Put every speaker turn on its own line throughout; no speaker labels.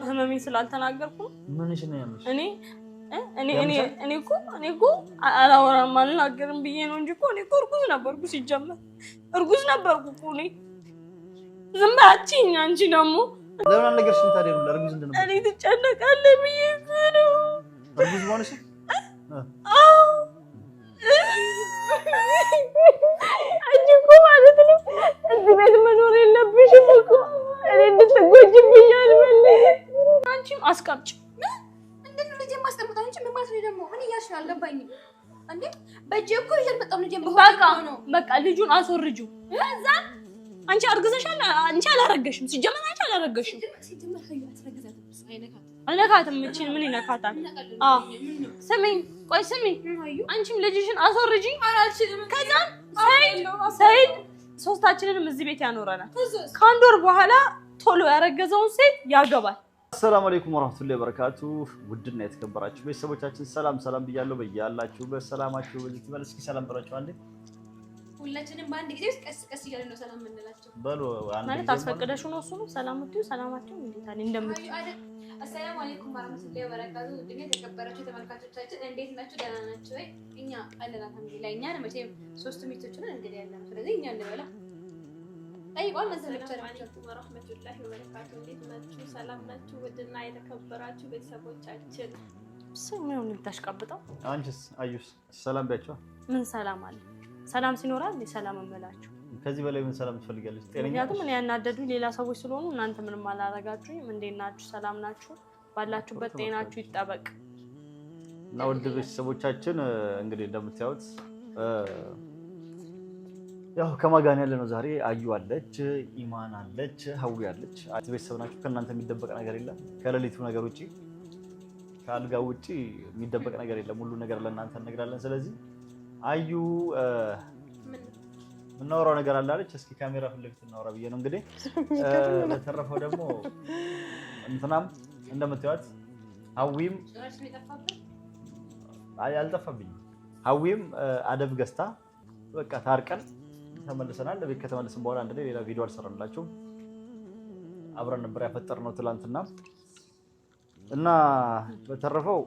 ህመሜን ስላልተናገርኩ
ምንሽ ነው ያምሽ?
እኔ እኮ አላወራም አልናገርም ብዬ ነው እንጂ እኮ እኔ እኮ እርጉዝ ነበርኩ። ሲጀመር እርጉዝ ነበርኩ እኮ እኔ። ዝም በይ አትይኝ አንቺ ደግሞ።
ለምን አልነገርሽም ታዲያ? ነው እርጉዝ እንደነበርኩ
እኔ ትጨነቃለህ ብዬ ነው።
እርጉዝ ሆነሽ?
አንቺ እኮ ማለት ነው እዚህ ቤት መኖር የለብሽም እኮ። እኔ እንድትጎጂብኝ አልፈልግም። አንቺም አስቀምጪ።
እንዴት ነው ልጄ ማስቀምጣው? አንቺ ምን ማለት ነው ደግሞ? እኔ እያልሽ አልገባኝም እንዴ። በእጄ እኮ ይሄን በጣም ልጄ
በቃ ልጁን አስወርጂው። ከዛ አንቺ አርግዘሻል። አንቺ አላረገሽም። ሲጀመር አንቺ አላረገሽም። አይነካትም። እቺን ምን ይነካታል? ስሚኝ፣ ቆይ ስሚኝ። አንቺም ልጅሽን አስወርጂ። ከዛ ሰይድ ሶስታችንንም እዚህ ቤት ያኖረናል። ከአንድ ወር በኋላ ቶሎ ያረገዘውን ሴት ያገባል።
አሰላሙ አለይኩም ወራህመቱላሂ ወበረካቱ። ውድና የተከበራችሁ ቤተሰቦቻችን ሰላም ብያለሁ። በያላችሁበት ሰላማችሁ በዚህ ትመለስ። እስኪ ሰላም ብላችሁ አንዴ
ሁላችንም በአንድ ጊዜ ቀስ እያልን ነው ሰላም የምንላቸው።
በሉ አንዴ
ማለት አስፈቅደሽው ነው እሱ ነው ሰላም ምትዩ። ሰላማችሁ እንዴት አለ እንደምትዩ።
አሰላሙ አለይኩም ወራህመቱላሂ ወበረካቱ። ውድና የተከበራችሁ ተመልካቾቻችን እንዴት ናችሁ? ደህና ናችሁ ወይ? እኛ አለን አልሐምዱሊላህ። እኛ መቼም ሶስት ሚስቶች ነን እንግዲህ ያለን። ስለዚህ እኛ እንበላ አይቋል መሰለቻችሁ።
ወራህመቱላሂ ወበረካቱ። እንዴት ናችሁ? ሰላም ናችሁ? ውድና የተከበራችሁ ቤተሰቦቻችን
ስሙን እንታሽቀብጠው።
አንቺስ አዩስ ሰላም ቢያቸው
ምን ሰላም አለ? ሰላም ሲኖራል ሰላም እንበላችሁ።
ከዚህ በላይ ምን ሰላም ትፈልጋለች? ጤነኛ
ምክንያቱም እኔ ያናደዱኝ ሌላ ሰዎች ስለሆኑ እናንተ ምንም አላረጋችሁኝም። እንዴት ናችሁ? ሰላም ናችሁ? ባላችሁበት ጤናችሁ ይጠበቅ።
እና ውድ ቤተሰቦቻችን እንግዲህ እንደምታዩት ያው ከማጋን ያለ ነው ዛሬ። አዩ አለች፣ ኢማን አለች፣ ሀዊ አለች። ቤተሰብ ናችሁ። ከእናንተ የሚደበቅ ነገር የለም። ከሌሊቱ ነገር ውጪ ከአልጋው ውጪ የሚደበቅ ነገር የለም። ሁሉ ነገር ለእናንተ እንነግራለን። ስለዚህ አዩ ምናወራው ነገር አለ አለች። እስኪ ካሜራ ፊት ለፊት እናወራ ብዬ ነው እንግዲህ። ለተረፈው ደግሞ እንትናም እንደምታዩት ሀዊም አልጠፋብኝም። ሀዊም አደብ ገዝታ በቃ ታርቀን ተመልሰናል። ለቤት ከተመለስን በኋላ አንድ ላይ ሌላ ቪዲዮ አልሰራንላችሁም። አብረን ነበር ያፈጠርነው ትላንትና እና በተረፈው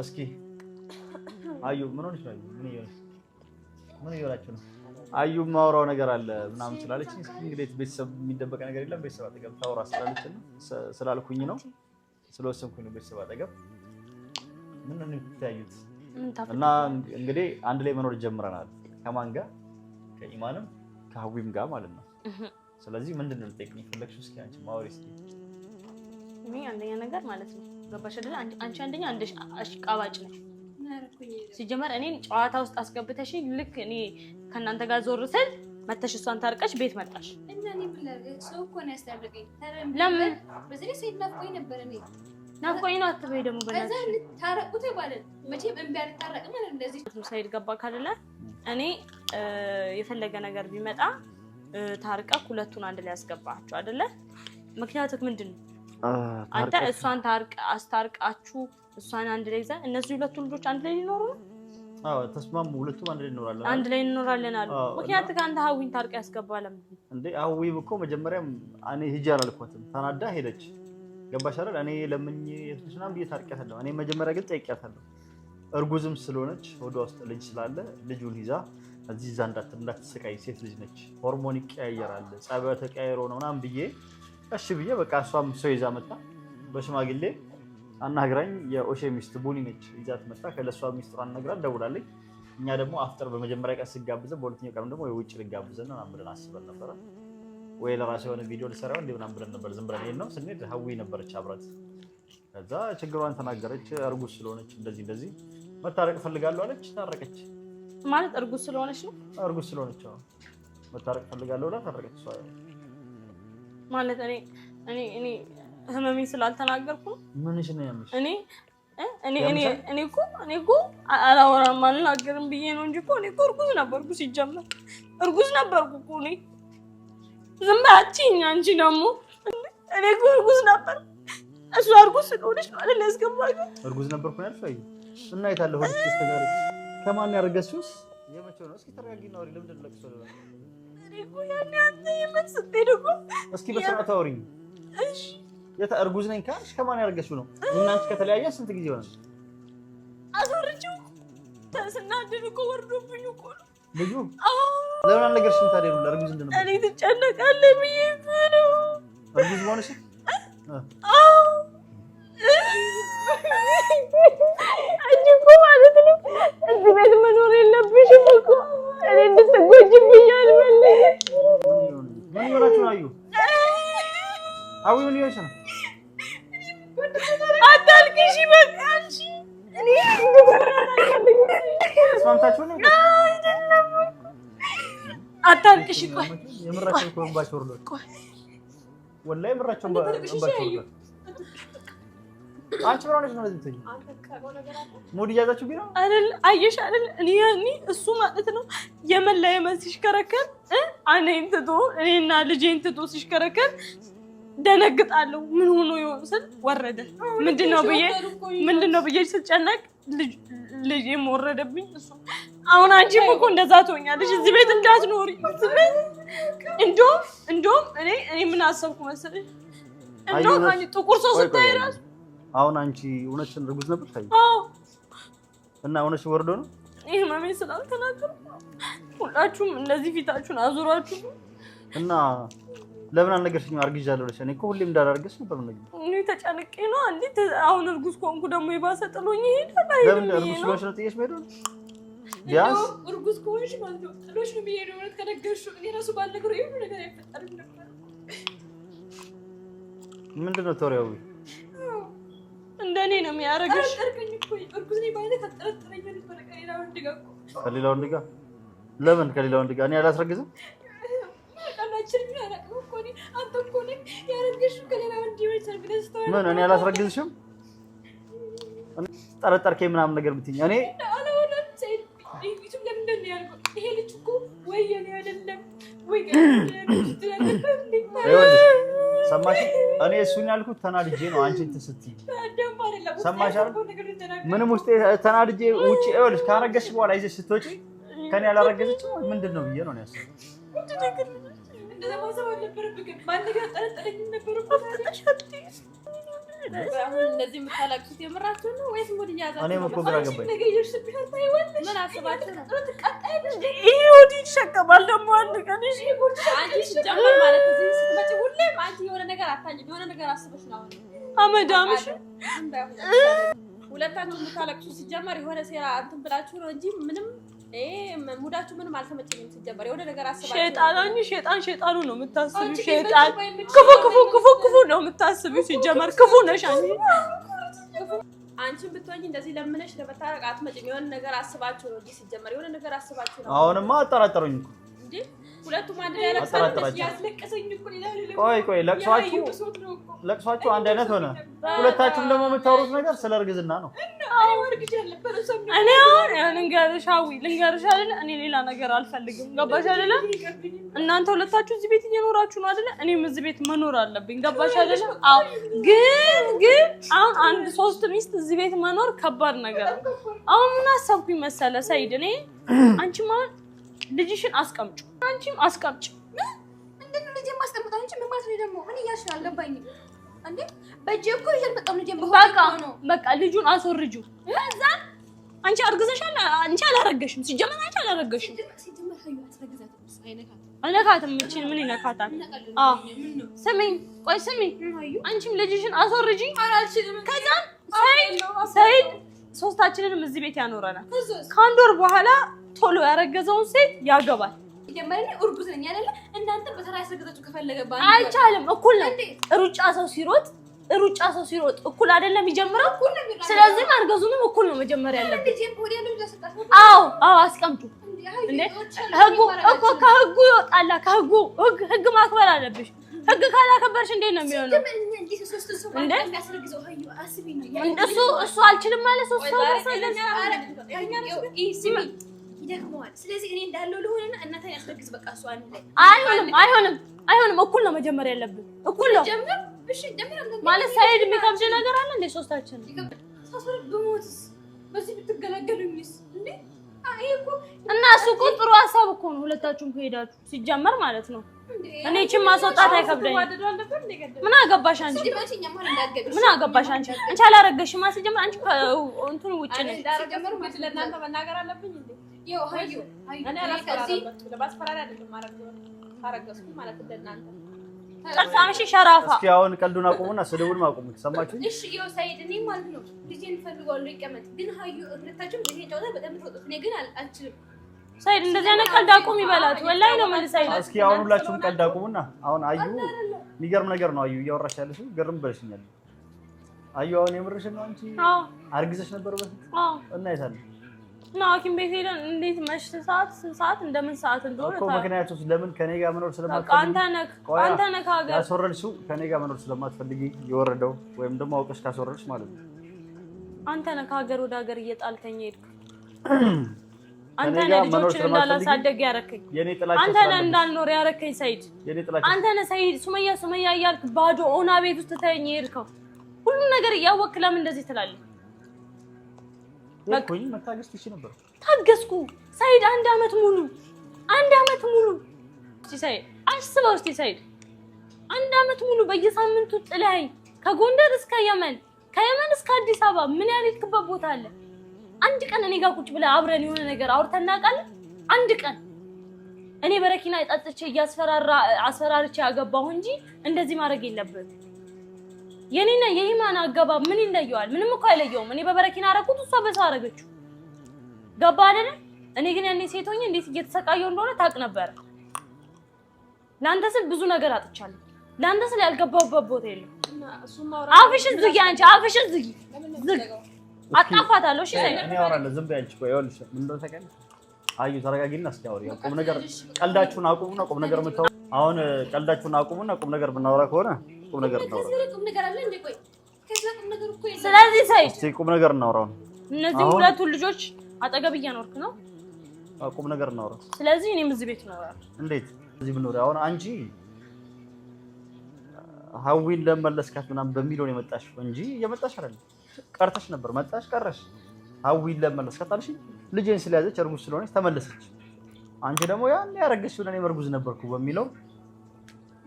እስኪ አዩ ምን ሆነሽ ነው? ምን እየሆናችሁ ነው? አዩ ማውራው ነገር አለ ምናምን ስላለች እስኪ እንግዲህ ቤተሰብ የሚደበቅ ነገር የለም። ቤተሰብ አጠገብ ታውራ ስላለች ስላልኩኝ ነው ስለወሰንኩኝ ነው። ቤተሰብ አጠገብ ምን ነው የምታዩት? እና እንግዲህ አንድ ላይ መኖር ጀምረናል። ከማን ጋር? ከኢማንም ከሀዊም ጋር ማለት ነው። ስለዚህ ምንድነው ልጠይቅኝ ፈለግሽው? እስኪ አንቺ ማውሪ እስኪ።
እኔ አንደኛ ነገር ማለት ነው ገባሽ አይደል? አንቺ አንደኛ አሽቃባጭ ነሽ። ሲጀመር እኔን ጨዋታ ውስጥ አስገብተሽ ልክ እኔ ከእናንተ ጋር ዞር ስል መተሽ እሷን ታርቀሽ ቤት መጣሽ።
እና እኔ ምን ላድርግ? ሰው እኮ ነው ያስታረቀኝ።
ለምን?
በዚህ ሰይድ ናፍቆኝ ነበር። እኔ
ናፍቆኝ ነው አትበይ ደግሞ በእናትሽ።
ከዛ ታረቁት ይባላል። መቼም እምቢ አልታረቅም ማለት እንደዚህ
ሰይድ ገባ ካደለ እኔ የፈለገ ነገር ቢመጣ ታርቀህ ሁለቱን አንድ ላይ ያስገባችሁ አይደለ? ምክንያቱም ምንድነው አንተ እሷን አስታርቃችሁ እሷን አንድ ላይ ይዛ እነዚህ ሁለቱ ልጆች አንድ ላይ ሊኖሩ ነው።
ተስማሙ። ሁለቱም አንድ ላይ እንኖራለን።
አንድ ላይ እንኖራለን አሉ። ምክንያቱም ከአንተ ሀዊን ታርቀህ ያስገባለም
እንዴ? ሀዊም እኮ መጀመሪያም እኔ ሂጂ አላልኳትም። ተናዳ ሄደች። ገባሽ አይደል? እኔ ለምኜ የትሽናም ብዬ ታርቂያታለሁ። እኔ መጀመሪያ ግን ጠይቂያታለሁ። እርጉዝም ስለሆነች ወደ ውስጥ ልጅ ስላለ ልጁን ይዛ እዚህ እዛ እንዳትሰቃይ፣ ሴት ልጅ ነች፣ ሆርሞን ይቀያየራል፣ ጸባዩ ተቀያይሮ ነው ምናምን ብዬ እሺ ብዬ በቃ እሷም ሰው ይዛ መጣ። በሽማግሌ አናግራኝ የኦሼ ሚስት ቡኒ ነች ይዛት መጣ። ከለሷ ሚስጥሯን ነግራን ደውላለች። እኛ ደግሞ አፍጠር በመጀመሪያ ቀን ሲጋብዘን በሁለተኛው ቀን ደግሞ የውጭ ልጋብዘን ነው ብለን አስበን ነበረ። ወይ ለራሱ የሆነ ቪዲዮ ልሰራው እንዴ ምናምን ብለን ነበር። ዝም ብለን ነው ስንሄድ ሀዊ ነበረች አብራት። ከዛ ችግሯን ተናገረች። እርጉዝ ስለሆነች እንደዚህ መታረቅ ፈልጋለሁ አለች። ታረቀች
ማለት እርጉዝ ስለሆነች ነው።
እርጉዝ ስለሆነች መታረቅ ፈልጋለሁ ብላ ታረቀች። እሷ
ማለት እኔ ህመሜን ስላልተናገርኩ
ምንሽ ነው ያምሽ?
እኔ እኮ አላወራም አልናገርም ብዬ ነው እንጂ እኔ እኮ እርጉዝ ነበርኩ። ሲጀመር እርጉዝ ነበርኩ እኮ እኔ። ዝም በይ አትይኝ አንቺ ደግሞ። እኔ እኮ እርጉዝ ነበር። እሷ እርጉዝ ስለሆነች ማለት ነው ያስገባኝ።
እርጉዝ ነበርኩ ነው ያልሽው? እና የታለ ሆድ እስከዛሬ ከማን ያረገዝሽውስ? የመቼው ነው? እስኪ ተረጋጊና አውሪ። ለምንድን ነው ለቅሶ?
እኔ እኮ ያኔ አንተ የምትስቴድ እኮ
እስኪ በስርዓት አውሪኝ።
እሺ
እርጉዝ ነኝ ካልሽ ከማን ያረገሽው ነው? እናንቺ ከተለያየ ስንት ጊዜ ሆነ?
አዞርችው ተስናድን እኮ ወርዶብኝ እኮ ነው
ልጁ። ለምን አልነገርሽም ታዲያ? ነው እርጉዝ እንደነበር
እኔ ትጨነቃለህ ብዬ ነው።
እርጉዝ ሆነሽ?
አንቺ እኮ ማለት ነው እዚህ ቤት መኖር የለብሽም እኮ። እኔ እንድትጎጂብኝ አልፈልግም።
ምን ይሆናችሁ? አዩ ምን ይሆንሽ ነው?
አታልቅሽ በቃ አንቺ። እኔ
ስማምታችሁ ነው?
አታልቅሽ። ቆይ
የምራቸው እኮ እንባቸው ወርዶ ወላሂ የምራቸው እንባቸው ወርዶ። አንቺ ምን ሆነሽ ነው እንደዚህ ትይ? ሙድ እያዛችሁ ቢሆን
አይደል? አየሽ አይደል? እኔ እሱ ማለት ነው የመለየ ሲሽከረከር እኔን ትቶ እኔና ልጄን ትቶ ሲሽከረከር ደነግጣለሁ። ምን ሆኖ ይሆን ስል ወረደ። ምንድነው ብዬ ስጨነቅ ልጄም ወረደብኝ። እሱ አሁን አንቺም እኮ እንደዛ ትሆኛለሽ። እዚህ ቤት እንዳትኖሪ። እንደውም እኔ ምን አሰብኩ መሰለሽ? እንደውም አንቺ ጥቁር ሰው ስታይ እራሱ
አሁን አንቺ እውነትሽን እርጉዝ ነበር ታይ?
አዎ።
እና እውነትሽ ወርዶ ነው?
ይሄ ማሜ ስላልተናገርኩ ሁላችሁም እንደዚህ ፊታችሁን አዙራችሁ
እና ለምን አልነገርሽኝም? አርግዣለሁ ብለሽ። እኔ እኮ ሁሌም እንዳላርግሽ ነበር ነው።
እኔ ተጨንቄ ነው። አንዴ አሁን እርጉዝ ከሆንኩ ደግሞ ይባሰ ጥሎኝ ይሄዳል።
ለምን እርጉዝ ስለሆንሽ ነው ጥዬሽ የምሄደው? ቢያንስ
እርጉዝ ከሆንሽ ማለት ነው ጥሎሽ ነው የሚሄደው። እውነት ከነገርሽው እኔ እራሱ ባልነግረው ይሄ ነገር አይፈጠርም ነበር።
ምንድን ነው ተወሪያው?
እንደኔ ነው የሚያረጋሽ።
ጠርቀኝ እኮ እርጉዝ ነኝ ባይነት አጠረጠረኝ ነበር። ከሌላ ወንድ ጋር
ከሌላ ወንድ ጋር? ለምን ከሌላ ወንድ ጋር? እኔ አላስረግዝም።
ቀናችን ምን አላውቅም እኮ እኔ አንተ እኮ ነህ ያረገሽው ከሌላ ወንድ ይወጣል ብለሽ ተወው።
ምን እኔ አላስረግዝሽም? ጠረጠርከኝ ምናምን ነገር ብትይኝ እኔ
አላወራም። ሰይድ ይቱም ለምን እንደሚያርገው ይሄ ልጅ እኮ ወይ የኔ አይደለም ወይ
ሰማሽ? እኔ እሱን ያልኩት ተናድጄ ነው። አንቺ እንትን ስትይ ሰማሽ አይደል? ምንም ውስጥ ተናድጄ ውጪ ይኸውልሽ፣ ካረገሽ በኋላ ይዘሽ ስትወጪ ከኔ ያላረገዘችው ምንድን ነው ብዬ ነው ያሰብኩት።
እንደዛ ማሰብ አልነበረብህ። ግን ማን ነገር ጠረጠረኝ ነበር እኮ
አሁን እንደዚህ የምታላቅሱት የምራችሁ ነው ወይስ ሙድ እያዛችሁ?
እኔም እኮ ግራ ገባኝ።
ነገ ይደርስብሻል። ታይዋለሽ።
ምን አስባችሁ ነው?
ይሄ ወዲህ ይሸከማል ደግሞ አንድ ቀን። እሺ
አንቺ ሲጀመር ማለት እዚህ ስትመጪ ሁሌም አንቺ የሆነ ነገር አታኝም። የሆነ ነገር አስበሽ ነው
አመዳምሽ።
ሁለታችሁ የምታላቅሱ ሲጀመር የሆነ ሴራ እንትን ብላችሁ ነው እንጂ ምንም ሙዳችሁ ምንም አልተመቸኝም። ሲጀመር የሆነ ነገር አስባችሁ
ሸጣኑ ነው የምታስቢው። ሸጣን ክፉ ነው የምታስቢው። ሲጀመር ክፉ ነሽ
አንቺ ብትሆኚ እንደዚህ ለምነሽ ለመታረቅ አትመጭም። የሆነ ነገር አስባችሁ ነው እንጂ ሲጀመር የሆነ ነገር አስባችሁ ነው።
አሁንማ አጠራጠሩኝ እኮ
እንዴ ሁለቱም አንድ ላይ
ያስለቀሰኝ እኮ ሌላ ሌላ
ቆይ ለቅሷችሁ አንድ አይነት ሆነ። ሁለታችሁም ደግሞ የምታወሩት ነገር ስለ እርግዝና ነው።
እኔ አሁን ልንገርሽ አይደለ? እኔ ሌላ ነገር አልፈልግም። ገባሽ አይደለ? እናንተ ሁለታችሁ እዚህ ቤት እየኖራችሁ ነው አይደለ? እኔም እዚህ ቤት መኖር አለብኝ። ገባሽ አይደለ? አዎ። ግን አሁን አንድ 3 ሚስት እዚህ ቤት መኖር ከባድ ነገር ነው። አሁን ምን አሰብኩኝ መሰለ ሰይድ፣ እኔ አንቺማ ልጅሽን አስቀምጪ፣ አንቺም አስቀምጪ።
ምንድን ነው ልጄን ማስቀምጣ? አንቺ ምን ማለት ነው ደግሞ? እኔ እያልሽ አልገባኝም እንዴ። በእጄ እኮ ይሄን በጣም ልጄን
በቃ ልጁን አስወርጂው። ከዛ አንቺ አርግዘሻል። አንቺ አላረገሽም። ሲጀመር አንቺ አላረገሽም። አይነካትም። ምን ይነካታል? አዎ ስሚኝ፣ ቆይ ስሚኝ። አንቺም ልጅሽን አስወርጂ። ከዛ ሰይድ ሶስታችንንም እዚህ ቤት ያኖረናል። ከአንድ ወር በኋላ ቶሎ ያረገዘውን ሴት ያገባል።
ይጀምራል። እርጉዝ ነኝ አይደለ? እናንተ በተራ ያስረገዛችሁ ከፈለገ
አይቻልም። እኩል ነው። ሩጫ ሰው ሲሮጥ እኩል አይደለም የሚጀምረው። ስለዚህ ማርገዙንም እኩል ነው መጀመሪያ ያለበት። አዎ አስቀምጡ። እንዴ ህጉ እኮ ከህጉ ይወጣላ። ህግ ማክበር አለብሽ። ህግ ካላከበርሽ እንዴት ነው የሚሆነው? እሱ አልችልም ማለት ሶስት ሰው
ይደክመዋል። ስለዚህ እኔ እንዳለው ለሆነና እናታን ያስረግዝ። በቃ እሱ አንድ ላይ
አይሆንም። እኩል ነው መጀመሪያ ያለብን። እኩል ነው ማለት ሰይድ የሚከብድ ነገር አለ እንዴ? ሶስታችን
በሞትስ በዚህ ብትገላገሉኝስ እንዴ?
እና እሱ እኮ ጥሩ ሀሳብ እኮ ነው። ሁለታችሁም ከሄዳችሁ ሲጀመር ማለት ነው እኔ እቺን ማስወጣት አይከብደኝ ምን አገባሽ አንቺ ምን አገባሽ አንቺ አላረገሽም ማስጀመር አንቺ እንትን ውጪ ነሽ
ዳረገመሩ ለእናንተ መናገር አለብኝ እንዴ ይው ሃዩ እኔ አላስፈራራባችሁ ለማስፈራራ አይደለም ማረግ አረገስኩ ማለት ለእናንተ
ተርሳምሽ ሸራፋ
እስኪ አሁን ቀልዱን አቁሙና ስደውል ማቁሙት ሰማችሁ
እሺ ይው ሳይድ እኔ ማለት ነው ልጄን ፈልጋለሁ ይቀመጥ ግን ሃዩ እርታችሁ ልጄ ጫውታ በጣም ተወጥቶ እኔ ግን አልችልም
ሳይድ እንደዚህ አይነት ቀልድ አቁም ይበላት ወላሂ ነው ማለት ሳይድ
እስኪ አሁን ሁላችሁም ቀልድ አቁሙና አሁን አዩ የሚገርም ነገር ነው አዩ እያወራሽ ያለሽው ግርም በልሽኛል አዩ አሁን የምርሽን ነው አንቺ አርግዘሽ ነበር በፊት እና ይታል
ነው ሐኪም ቤት ሄደን እንዴት መሽ ሰዓት እንደምን ሰዓት እንደሆነ
እኮ ምክንያቱም ለምን ከኔ ጋር መኖር ስለማትፈልጊ
አንተ ነህ ሀገር
ያስወረድሽው ከኔ ጋር መኖር ስለማትፈልጊ የወረደው ወይም ደግሞ አውቀሽ ካስወረድሽ ማለት ነው
አንተ ነህ ከሀገር ወደ ሀገር እየጣልከኝ ሄድክ አንተ ነህ ልጆችን እንዳላሳደግ ያረከኝ አንተ ነህ እንዳልኖር ያረከኝ ሰይድ አንተ ነህ ሰይድ ሱመያ እያልክ ባዶ ኦና ቤት ውስጥ ተተኝ ሄድከው ሁሉ ነገር እያወቅህ ለምን እንደዚህ ትላለህ
ለኮኝ መታገስ ትችይ ነበር
ታገስኩ ሰይድ አንድ አመት ሙሉ እስቲ ሰይድ አስበው እስቲ ሰይድ አንድ አመት ሙሉ በየሳምንቱ ጥላይ ከጎንደር እስከ የመን ከየመን እስከ አዲስ አበባ ምን ያህል ክበብ ቦታ አለ አንድ ቀን እኔ ጋር ቁጭ ብለ አብረን የሆነ ነገር አውርተን እናውቃለን አንድ ቀን እኔ በረኪና ጠጥቼ አስፈራርቼ ያገባሁ እንጂ እንደዚህ ማድረግ የለብህም የኔና የኢማን አገባ ምን ይለየዋል ምንም እኮ አይለየውም እኔ በበረኪና አረኩት እሷ በሰው አረገችው ገባ አይደል እኔ ግን ያኔ ሴት ሆኜ እንዴት እየተሰቃየው እንደሆነ ታውቅ ነበር ላንተ ስል ብዙ ነገር አጥቻለሁ ላንተ ስል ያልገባሁበት ቦታ የለም አፍሽን ዝጊ አንቺ አፍሽን ዝጊ አጣፋታለሁ እሺ ሰይ
እኔ አወራለሁ ዝም በይ አንቺ ቆይ ይኸውልሽ ምን እንደሆነ ታውቂያለሽ አዩ ተረጋጊና እስኪ አውሪ ቁም ነገር ቀልዳችሁን አቁሙና ቁም ነገር የምታወሩ አሁን ቀልዳችሁን አቁሙና ቁም ነገር ብናወራ ከሆነ ቁም ነገር እናወራ
ቁም ነገር አለ እንዴ ቆይ ከዛ ቁም ነገር እኮ የለም
ስለዚህ ሰይ
እስኪ ቁም ነገር እናወራው
እነዚህ ሁለቱ ልጆች አጠገብ እያኖርክ ነው
ቁም ነገር እናወራ
ስለዚህ እኔም እዚህ ቤት ነው
እንዴት እዚህ ብኖር አሁን አንቺ ሀዊን ለመለስካት ምናምን በሚሊዮን የመጣሽ እንጂ የመጣሽ አይደለም ቀርተሽ ነበር መጣሽ ቀረሽ ሀዊን ለመለስካት አልሽ ልጄን ስለያዘች እርጉዝ ስለሆነች ተመለሰች አንቺ ደግሞ ያን ያረገሽው ለኔ እርጉዝ ነበርኩ በሚለው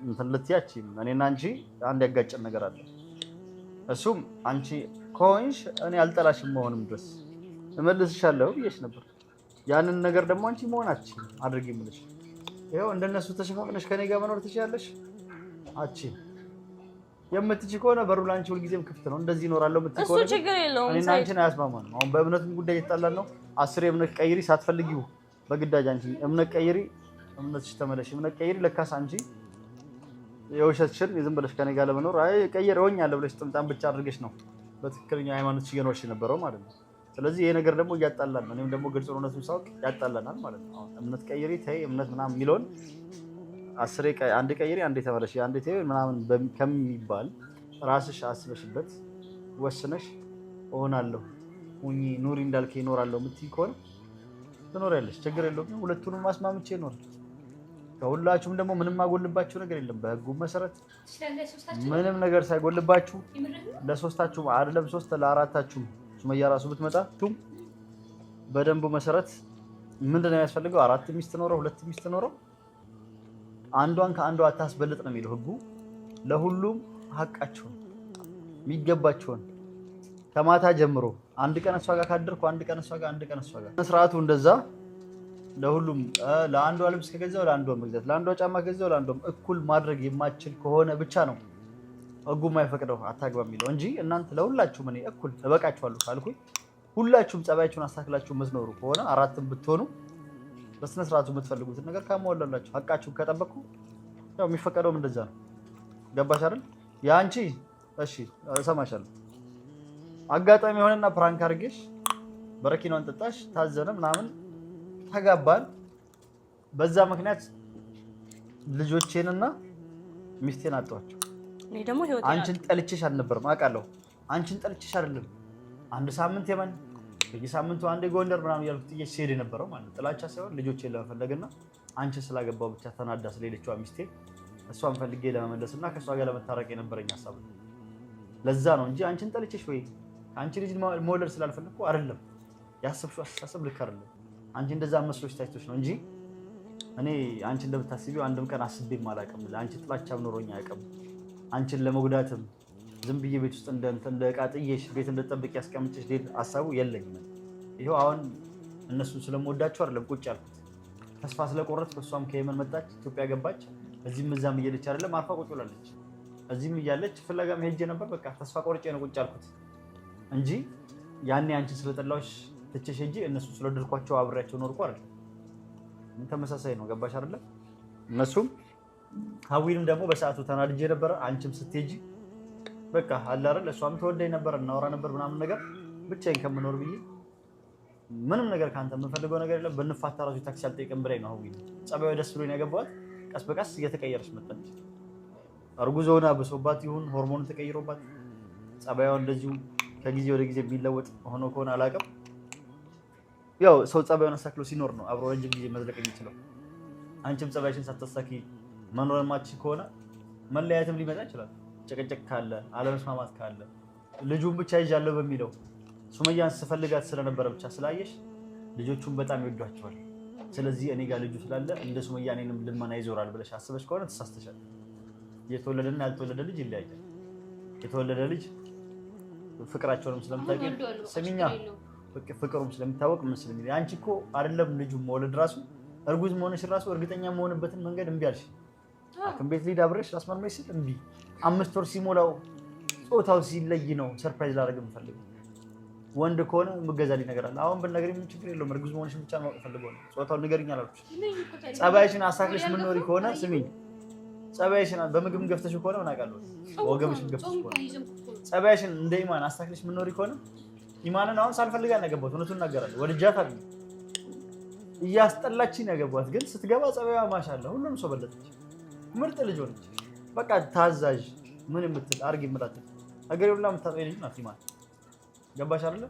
እንትን ልትያቺ እኔና አንቺ አንድ ያጋጨን ነገር አለ እሱም አንቺ ኮንሽ እኔ አልጠላሽም መሆንም ድረስ እመልስሻለሁ ብዬሽ ነበር ያንን ነገር ደግሞ አንቺ መሆናችን አድርጊ ምልሽ ይሄው እንደነሱ ተሸፋፍነሽ ከኔ ጋር መኖር ትችያለሽ አቺ የምትችይ ከሆነ በሩ ላንቺ ሁሉ ጊዜም ክፍት ነው እንደዚህ ይኖራለው የምትችይ ከሆነ
እሱ ችግር የለውም
እኔና አንቺን አያስማማም አሁን በእምነቱም ጉዳይ እየተጣላን ነው 10 የእምነት ቀይሪ ሳትፈልጊው በግዳጅ አንቺ እምነት ቀይሪ እምነትሽ ተመለሽ እምነት ቀይሪ ለካስ አንቺ የውሸትሽን ዝም ብለሽ ከኔ ጋር ለመኖር አይ ቀይር ሆኛለሁ ብለሽ ጥምጣም ብቻ አድርገሽ ነው በትክክለኛ ሃይማኖትሽ እየኖርሽ የነበረው ማለት ነው ስለዚህ ይሄ ነገር ደግሞ እያጣላን ነው እኔም ደግሞ ግልጽ እውነቱን ሳውቅ ያጣላናል ማለት ነው አሁን እምነት ቀይሪ ተይ እምነት ምናምን የሚለውን 10 አንድ ቀይሪ አንዴ ተመለሽ አንዴ ተይ ምናምን ከሚባል ራስሽ አስበሽበት ወስነሽ እሆናለሁ ሁኚ ኑሪ እንዳልከኝ እኖራለሁ የምትይ ከሆነ ትኖሪያለሽ ችግር የለውም ሁለቱንም ማስማምቼ እኖር ከሁላችሁም ደግሞ ምንም ማጎልባችሁ ነገር የለም በህጉ መሰረት ምንም ነገር ሳይጎልባችሁ ለሶስታችሁም አይደለም 3 ለ4ታችሁም ሱመያ ራሱ ብትመጣችሁ በደንቡ መሰረት ምንድነው የሚያስፈልገው 4 ሚስት ኖረው 2 ሚስት ኖረው አንዷን ከአንዷ አታስበልጥ ነው የሚለው ህጉ ለሁሉም ሀቃቸው የሚገባቸውን ከማታ ጀምሮ አንድ ቀን እሷ ጋር ካደርኩ አንድ ቀን እሷ ጋር አንድ ቀን እሷ ጋር መስራቱ እንደዛ ለሁሉም ለአንዷ ልብስ ከገዛው ለአንዷ መግዛት ለአንዷ ጫማ ከገዛው ለአንዷም እኩል ማድረግ የማይችል ከሆነ ብቻ ነው ህጉ የማይፈቅደው አታግባ የሚለው እንጂ እናንተ ለሁላችሁም እኔ እኩል እበቃችኋለሁ ካልኩኝ ሁላችሁም ጸባያችሁን አስተካክላችሁ የምትኖሩ ከሆነ 4ም ብትሆኑ በስነ ስርዓቱ የምትፈልጉትን ነገር ካሟላላችሁ ሀቃችሁን ከጠበቁ ያው የሚፈቀደውም እንደዛ ነው ገባሽ አይደል ያንቺ እሺ እሰማሻለሁ አጋጣሚ ሆነና ፕራንክ አድርጌሽ በረኪናውን ጠጣሽ ታዘነ ምናምን ተጋባን በዛ ምክንያት ልጆቼንና ሚስቴን አጣኋቸው
እኔ ደግሞ ህይወት
አንቺን ጠልቼሽ አልነበረም አውቃለሁ አንቺን ጠልቼሽ አይደለም አንድ ሳምንት የመን በየሳምንቱ አንዴ ጎንደር ምናምን ያልኩት እየሄደ የነበረው ማለት ጥላቻ ሳይሆን ልጆቼን ለመፈለግና አንቺ ስላገባው ብቻ ተናዳ ስለሌለችዋ ሚስቴ እሷን ፈልጌ ለመመለስና ከሷ ጋር ለመታረቅ የነበረኝ ሐሳብ ነው ለዛ ነው እንጂ አንቺን ጠልቼሽ ወይ አንቺ ልጅ መውለድ ስላልፈለኩ አይደለም ያሰብሽው አስተሳሰብ ልክ አይደለም አንቺ እንደዛ መስሎሽ ታይቶሽ ነው እንጂ እኔ አንቺ እንደምታስቢው አንድም ቀን አስቤም አላውቅም። ለአንቺ ጥላቻም ኖሮኝ አያውቅም። አንቺን ለመጉዳትም ዝም ብዬ ቤት ውስጥ እንደ ዕቃ ጥዬሽ ቤት እንደጠብቅ ያስቀምጥሽ ዴል ሀሳቡ የለኝም። ይኸው አሁን እነሱን ስለምወዳቸው አይደለም ቁጭ ያልኩት። ተስፋ ስለቆረጥኩ እሷም ከየመን መጣች፣ ኢትዮጵያ ገባች። እዚህም እዛም እየሄደች አይደለም አርፋ ቁጭ ብላለች። እዚህም እያለች ፍለጋም ሄጄ ነበር። በቃ ተስፋ ቆርጬ ነው ቁጭ ያልኩት እንጂ ያኔ አንቺን ስለጠላሁሽ ትቼሽ ሄጄ እነሱ ስለወደድኳቸው አብሬያቸው ኖርኩ አይደለም። ተመሳሳይ ነው። ገባሽ አይደለም? እነሱም ሀዊንም ደግሞ በሰዓቱ ተናድጄ ነበረ። አንቺም ስትሄጂ በቃ አለ አይደል እሷም ተወደኝ ነበር፣ እናወራ ነበር ምናምን ነገር ብቻዬን ከምኖር ብዬ ምንም ነገር ካንተ የምፈልገው ነገር የለም። በንፋታ ራሱ ታክሲ አልጠይቅም ብላኝ ነው ሀዊ ጸባዩ ደስ ብሎኝ ያገባኋት። ቀስ በቀስ እየተቀየረች መጣች። እርጉዝ ሆና ብሶባት ይሁን ሆርሞኑ ተቀይሮባት ጸባዩ እንደዚሁ ከጊዜ ወደ ጊዜ የሚለወጥ ሆኖ ከሆነ አላውቅም። ያው ሰው ጸባዩን አሳክሎ ሲኖር ነው አብሮ ረጅም ጊዜ መዝለቅ የሚችለው። አንቺም ጸባይሽን ሳታሳኪ መኖር ማትችይ ከሆነ መለያየትም ሊመጣ ይችላል። ጭቅጭቅ ካለ አለመስማማት ካለ ልጁን ብቻ ይዣለሁ በሚለው ሱመያን ስፈልጋት ስለነበረ ብቻ ስላየሽ ልጆቹን በጣም ይወዷቸዋል። ስለዚህ እኔ ጋር ልጁ ስላለ እንደ ሱመያ እኔንም ልመና ይዞራል ብለሽ አስበሽ ከሆነ ተሳስተሻል። የተወለደና ያልተወለደ ልጅ ይለያያል። የተወለደ ልጅ ፍቅራቸውንም ስለምታውቂ ስሚኛ ፍቅሩም ስለሚታወቅ ምን ስለሚል አንቺ እኮ አይደለም ልጁ መውለድ ራሱ እርጉዝ መሆንሽ ራሱ እርግጠኛ መሆንበትን መንገድ እምቢ አልሽ። አክም ቤት ሊድ አብረሽ አስመርመሽ ስል እምቢ 5 ወር ሲሞላው ጾታው ሲለይ ነው ሰርፕራይዝ ላደርግ የምፈልገው። ወንድ ከሆነ የምገዛልኝ ነገር አለ። አሁን ብትነግሪኝ ምን ችግር የለውም። እርጉዝ መሆንሽን ብቻ ማወቅ ፈልገው ነው። ጾታውን ንገሪኝ አላልኩሽ። ጸባይሽን አሳክለሽ ምን ኖሪ ከሆነ ስሚኝ፣ ጸባይሽን በምግብ ገፍተሽ ከሆነ ምን አውቃለሁ፣ ወገብሽን ገፍተሽ ከሆነ ጸባይሽን እንደ ኢማን አሳክለሽ ምን ኖሪ ከሆነ ኢማንን አሁን ሳልፈልጋ ነው ያገባሁት። እውነቱን እናገራለሁ። ወድጃታለሁ። እያስጠላችኝ ነው ያገባሁት። ግን ስትገባ ጸባይዋ ማሻአላ ሁሉም ሰው በለጠች። ምርጥ ልጅ ሆነች። በቃ ታዛዥ ምን የምትል አርግ የምላት አገሬ ሁላ የምታጠይ ልጅ ናት ኢማን። ገባሽ አይደለ?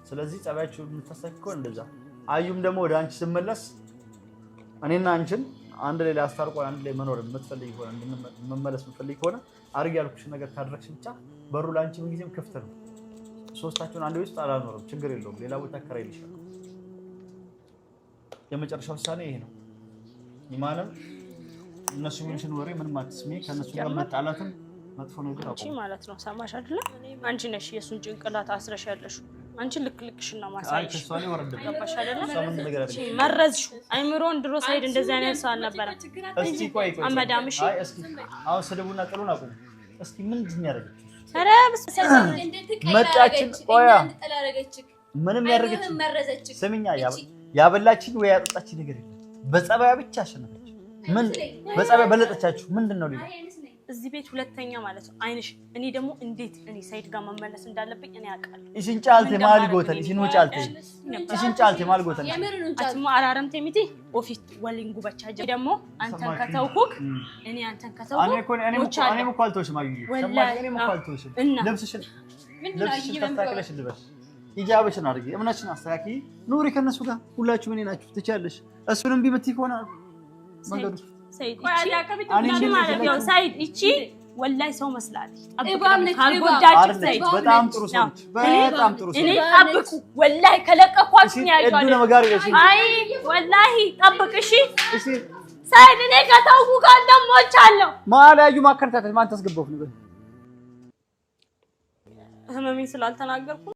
ስለዚህ ጸባያችሁ የምታሳኪ ከሆነ እንደዛ። አዩም ደግሞ ወደ አንቺ ስመለስ እኔና አንቺን አንድ ላይ አስታርቆ አንድ ላይ መኖር የምትፈልጊ ከሆነ መመለስ የምትፈልጊ ከሆነ አርግ ያልኩሽ ነገር ካደረግሽ ብቻ በሩ ለአንቺ ምንጊዜም ክፍት ነው። ሶስታችሁን አንድ ውስጥ አላኖርም፣ ችግር የለውም። ሌላ ቦታ አከራይልሻለሁ። የመጨረሻ ውሳኔ ይሄ ነው። ኢማንም እነሱ ምንሽን ወሬ ምንም አትስሚ። ከነሱ ጋር መጣላትም መጥፎ ነገር አቆም።
አንቺ ማለት ነው ሰማሽ አይደለ? አንቺ ነሽ የሱን ጭንቅላት አስረሽ ያለሽው። አንቺ ልክልክሽና ማሳይሽ።
አይ ተሷኔ ወረደ
ገባሽ አይደለ?
ሰምን ነገር አይደለም።
መረዝሽው አይምሮን ድሮ ሳይድ እንደዚህ አይነት ሰው አልነበረም።
እስቲ ቆይ
አመዳምሽ
አይ እስኪ አሁን ስድቡና ጥሉን አቁም። እስኪ ምንድን ያደረገች
ረብስ
መጣችን ቆያ ምንም ያደረገች ስሚኛ ያበላችኝ ወይ ያጠጣችኝ ነገር የለም። በጸባያ ብቻ አሸነፈች። ምን በጸባያ በለጠቻችሁ? ምንድነው ሊሉ
እዚህ ቤት ሁለተኛ ማለት ነው አይንሽ። እኔ ደግሞ እንዴት እኔ ሳይድ ጋር መመለስ እንዳለብኝ እኔ አውቃለሁ።
ኢሽን ጫልቴ ማል ጎተን ኢሽን ወጫልቴ ኢሽን ጫልቴ ማል ጎተን
አትማ አራረም ተሚቲ ኦፊስ ወሊንጉ በቻጀ ደግሞ አንተን ከተውኩክ እኔ አንተን ከተውኩ
እኔ መኳልቶሽ ማዩ ሰማኝ። እኔ መኳልቶሽ ልብስሽን ተስተካክለሽ ልበሽ፣ ሂጃብሽን አድርጊ፣ እምነትሽን አስተካኪ፣ ኑሪ ከነሱ ጋር ሁላችሁ ምን ናችሁ ትቻለሽ። እሱንም ቢመት ይሆና መንገዱ
ሰይድ እቺ ወላሂ ሰው መስላለች። ካልጎዳችሁ ሰይድ
በጣም ጥሩ ሰው ነች። በጣም ጥሩ ሰው
እኔ ጠብቁ ወላሂ ከለቀኳችሁ ያያችሁ። አይ ወላሂ ጠብቅ እሺ ሰይድ። እኔ ከተውኩ ጋር ደሞቻለሁ
ማላዩ ማከርታተት ማን ተስገባው ነገር ህመሜን
ስላልተናገርኩ